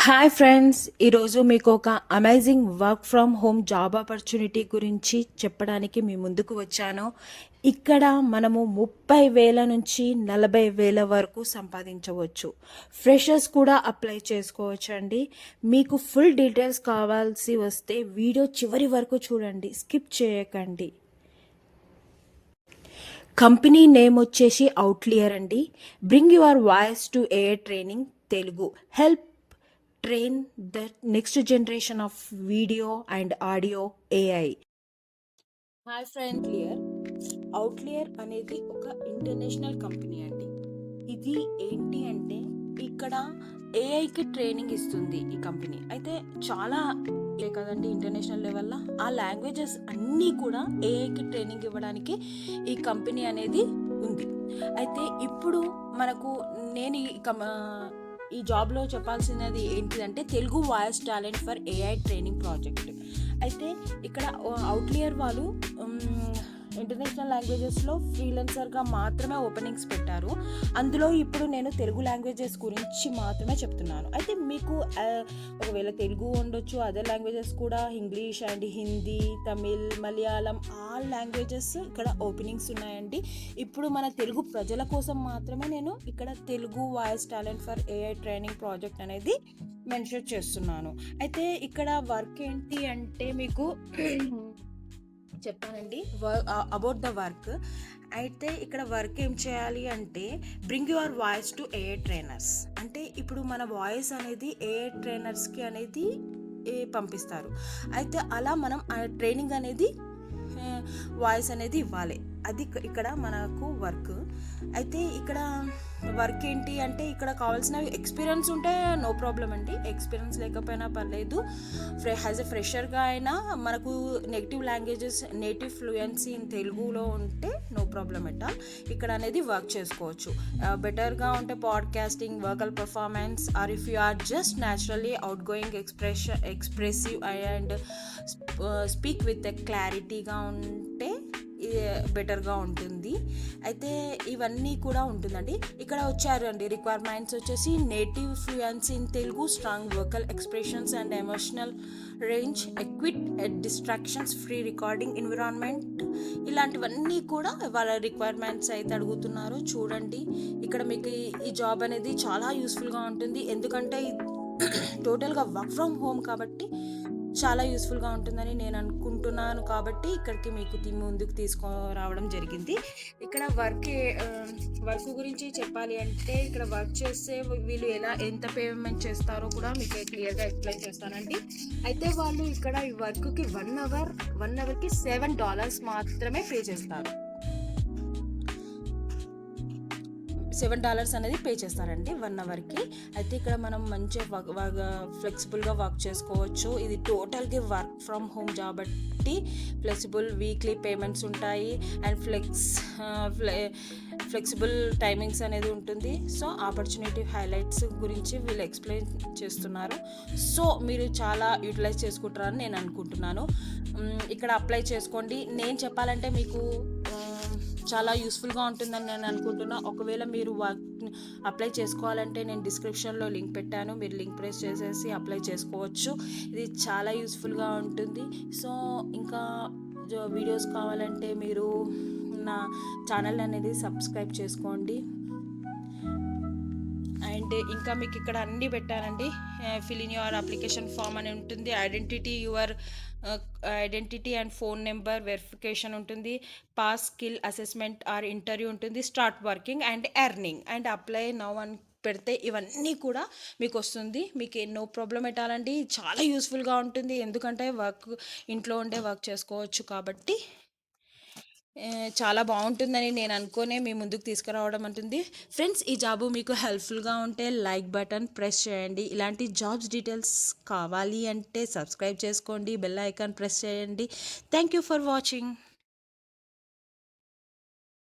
Hi friends, ఈరోజు మీకు ఒక amazing work from home job opportunity గురించి చెప్పడానికి మీ ముందుకు వచ్చాను. ఇక్కడ మనము 30,000 నుంచి 40,000 వరకు సంపాదించవచ్చు. ఫ్రెషర్స్ కూడా అప్లై చేసుకోవచ్చు అండి. మీకు ఫుల్ డీటెయిల్స్ కావాల్సి వస్తే వీడియో చివరి వరకు చూడండి, స్కిప్ చేయకండి. కంపెనీ నేమ్ వచ్చేసి అవుట్లియర్ అండి. Bring your voice to AI training Telugu. Help train the next generation of video and audio AI. Hi friend, outlier అనేది ఒక ఇంటర్నేషనల్ కంపెనీ అండి. ఇది ఏంటి అంటే ఇక్కడ ఏఐకి ట్రైనింగ్ ఇస్తుంది ఈ కంపెనీ. అయితే చాలా కదండి ఇంటర్నేషనల్ లెవెల్లో ఆ లాంగ్వేజెస్ అన్నీ కూడా ఏఐకి ట్రైనింగ్ ఇవ్వడానికి ఈ కంపెనీ అనేది ఉంది. అయితే ఇప్పుడు మనకు నేను ఈ జాబ్లో చెప్పాల్సినది ఏంటిదంటే Telugu voice talent for AI training project. అయితే ఇక్కడ అవుట్లియర్ వాళ్ళు ఇంటర్నేషనల్ లాంగ్వేజెస్లో ఫ్రీలాన్సర్గా మాత్రమే ఓపెనింగ్స్ పెట్టారు. అందులో ఇప్పుడు నేను తెలుగు లాంగ్వేజెస్ గురించి మాత్రమే చెప్తున్నాను. అయితే మీకు ఒకవేళ తెలుగు ఉండొచ్చు, అదర్ లాంగ్వేజెస్ కూడా English and Hindi, Tamil, Malayalam all languages ఇక్కడ ఓపెనింగ్స్ ఉన్నాయండి. ఇప్పుడు మన తెలుగు ప్రజల కోసం మాత్రమే నేను ఇక్కడ Telugu voice talent for AI training project అనేది మెన్షన్ చేస్తున్నాను. అయితే ఇక్కడ వర్క్ ఏంటి అంటే మీకు చెప్పానండి అబౌట్ ద వర్క్. అయితే ఇక్కడ వర్క్ ఏం చేయాలి అంటే bring your voice to AI trainers. అంటే ఇప్పుడు మన వాయిస్ అనేది ఏఐ ట్రైనర్స్కి అనేది పంపిస్తారు. అయితే అలా మనం ట్రైనింగ్ అనేది వాయిస్ అనేది ఇవ్వాలి. అది ఇక్కడ మనకు వర్క్. అయితే ఇక్కడ వర్క్ ఏంటి అంటే ఇక్కడ కావాల్సిన ఎక్స్పీరియన్స్ ఉంటే నో ప్రాబ్లం అండి, ఎక్స్పీరియన్స్ లేకపోయినా పర్లేదు. యాజ్ ఎ ఫ్రెషర్గా అయినా మనకు నేటివ్ ఫ్లూయెన్సీ ఇన్ తెలుగులో ఉంటే నో ప్రాబ్లం ఎట్ ఆల్. ఇక్కడ అనేది వర్క్ చేసుకోవచ్చు. బెటర్గా ఉంటే podcasting, vocal performance, or if you are just naturally outgoing expressive and speak with క్లారిటీగా ఉంటే బెటర్గా ఉంటుంది. అయితే ఇవన్నీ కూడా ఉంటుందండి. ఇక్కడ వచ్చారు అండి రిక్వైర్మెంట్స్ వచ్చేసి native fluency in Telugu, strong vocal expressions and emotional range, ఎక్విట్ distractions free recording environment, ఇలాంటివన్నీ కూడా వాళ్ళ రిక్వైర్మెంట్స్ అయితే అడుగుతున్నారు. చూడండి, ఇక్కడ మీకు ఈ జాబ్ అనేది చాలా యూస్ఫుల్గా ఉంటుంది. ఎందుకంటే టోటల్గా వర్క్ ఫ్రమ్ హోమ్ కాబట్టి చాలా యూస్ఫుల్గా ఉంటుందని నేను అనుకుంటున్నాను. కాబట్టి ఇక్కడికి మీకు ముందుకు తీసుకురావడం జరిగింది. ఇక్కడ వర్క్ గురించి చెప్పాలి అంటే ఇక్కడ వర్క్ చేస్తే వీళ్ళు ఎంత పేమెంట్ చేస్తారో కూడా మీకు క్లియర్గా ఎక్స్ప్లెయిన్ చేస్తానండి. అయితే వాళ్ళు ఇక్కడ ఈ వర్క్కి 1 అవర్కి $7 మాత్రమే పే చేస్తారు. $7 అనేది పే చేస్తారండి 1 అవర్కి. అయితే ఇక్కడ మనం మంచిగా ఫ్లెక్సిబుల్గా వర్క్ చేసుకోవచ్చు. ఇది టోటల్గా వర్క్ ఫ్రమ్ హోమ్ జాబ్ బట్టి ఫ్లెక్సిబుల్ వీక్లీ పేమెంట్స్ ఉంటాయి అండ్ ఫ్లెక్సిబుల్ టైమింగ్స్ అనేది ఉంటుంది. సో ఆపర్చునిటీ హైలైట్స్ గురించి వీళ్ళు ఎక్స్ప్లెయిన్ చేస్తున్నారు. సో మీరు చాలా యూటిలైజ్ చేసుకుంటారని నేను అనుకుంటున్నాను. ఇక్కడ అప్లై చేసుకోండి. నేను చెప్పాలంటే మీకు చాలా యూస్ఫుల్గా ఉంటుందని నేను అనుకుంటున్నా. ఒకవేళ మీరు అప్లై చేసుకోవాలంటే నేను డిస్క్రిప్షన్లో లింక్ పెట్టాను, మీరు లింక్ ప్రెస్ చేసేసి అప్లై చేసుకోవచ్చు. ఇది చాలా యూస్ఫుల్గా ఉంటుంది. సో ఇంకా వీడియోస్ కావాలంటే మీరు నా ఛానల్ అనేది సబ్స్క్రైబ్ చేసుకోండి. అండ్ ఇంకా మీకు ఇక్కడ అన్నీ పెట్టానండి. Fill in your application form అని ఉంటుంది, identity and phone number verification ఉంటుంది, pass skill assessment or interview ఉంటుంది, start working and earning and apply now అని పెడితే ఇవన్నీ కూడా మీకు వస్తుంది. మీకు నో ప్రాబ్లం పెట్టాలండి. చాలా యూస్ఫుల్గా ఉంటుంది. ఎందుకంటే ఇంట్లో ఉండే వర్క్ చేసుకోవచ్చు కాబట్టి చాలా బాగుంటుందని నేను అనుకునే మీ ముందుకు తీసుకురావడం ఉంటుంది. ఫ్రెండ్స్, ఈ జాబు మీకు హెల్ప్ఫుల్గా ఉంటే లైక్ బటన్ ప్రెస్ చేయండి. ఇలాంటి జాబ్స్ డీటెయిల్స్ కావాలి అంటే సబ్స్క్రైబ్ చేసుకోండి, బెల్ ఐకాన్ ప్రెస్ చేయండి. Thank you for watching.